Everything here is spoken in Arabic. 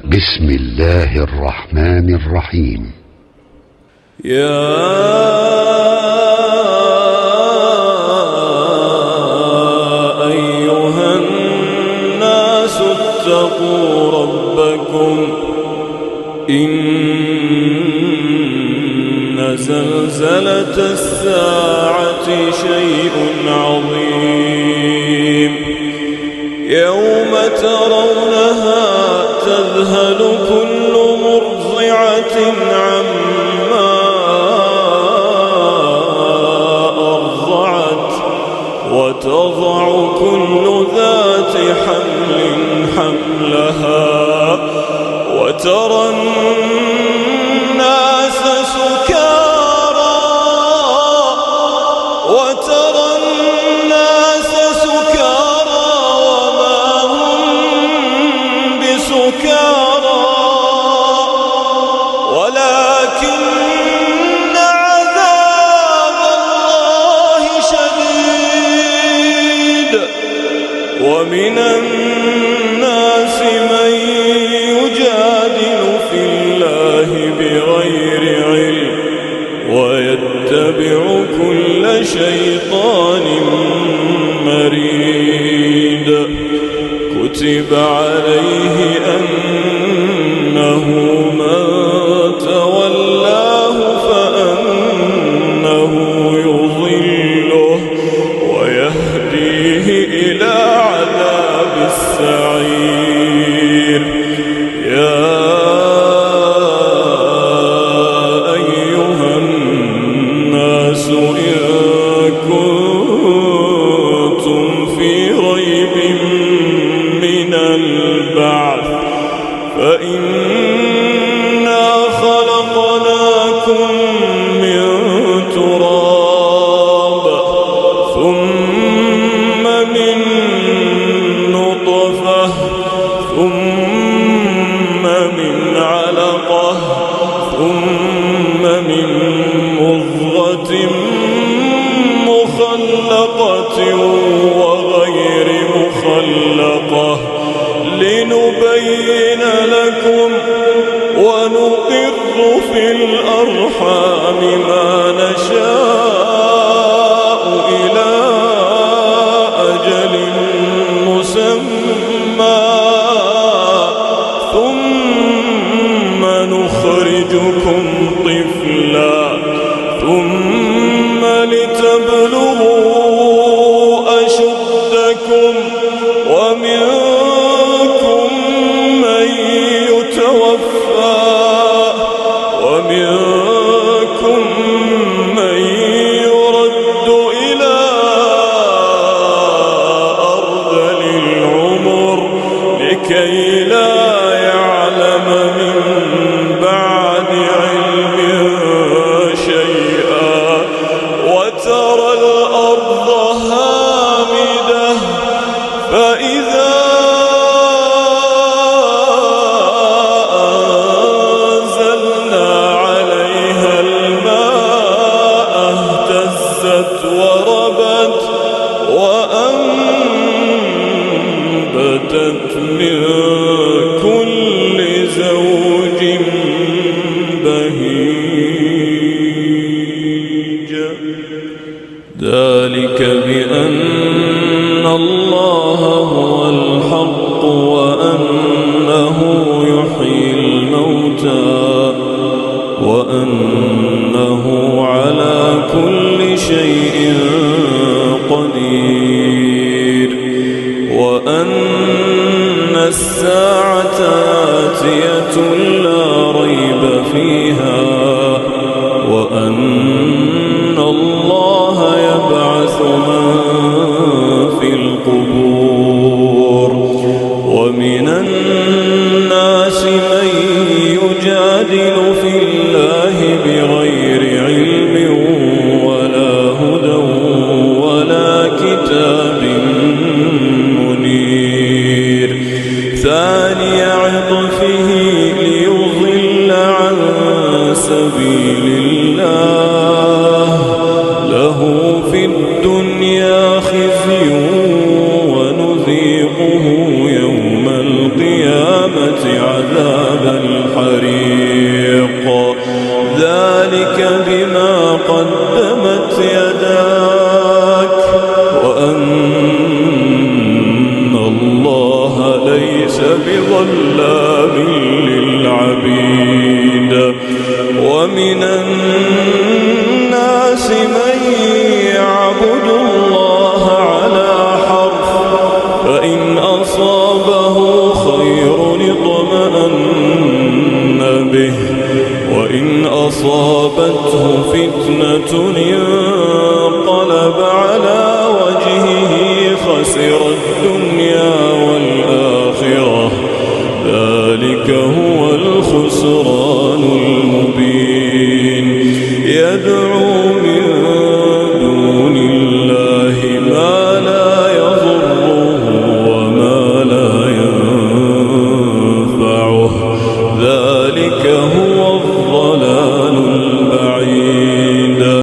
بسم الله الرحمن الرحيم. يا أيها الناس اتقوا ربكم إن زلزلة الساعة شيء عظيم يوم ترونها تذهل كل مرضعة عما أرضعت وتضع كل ذات حمل حملها وترى الناس سكارى وما هم بسكارى ولكن عذاب الله شديد. ومن الناس من يجادل في الله بغير علم ويتبع كل شيطان مريد. كتب عليه أنه من تولاه فأنه يضله ويهديه إلى عذاب السعير. يا أيها الناس إن كنتم في ريب من البعث فإنا خلقناكم من تراب ثم من نطفة ثم من علقة ثم من مضغة مخلقة وغير مخلقة لنبين لكم ونقر في الأرحام ما نشاء إلى أجل مسمى ثم نخرجكم طفلا ثم لتبلغوا أشدكم ومنكم من يتوفى ومنكم من يرد إلى أرذل العمر لكي لا يعلم من بعد علم شيئا وترى الأرض هامدة فإذا أنزلنا عليها الماء اهتزت وربت وأنبتت من كل زوج بهيج. ذلك بأن الله هو الحق وأنه يحيي الموتى وأنه على كل شيء قدير وأن الساعة آتية لا ريب فيها وأن الله يبعث من في القبور. ومن الناس من يجادل في الله بغير علم ولا هدى ولا كتاب منير. ثاني عطفه ليضل عن سبيل الله له في الدنيا خزي ونذيقه يوم القيامة عذاب عذاب الحريق ذلك بما قدمت يداك وأن الله ليس بظلام للعبيد ومن الناس من يعبد الله على حرف فإن أصابه خير اطمأن به وإن أصابته فتنة انقلب على وجهه خسر الدنيا والآخرة ذلك هو الخسران المبين يدعو من دون الله ما لا يضره وما لا ينفعه ذلك هو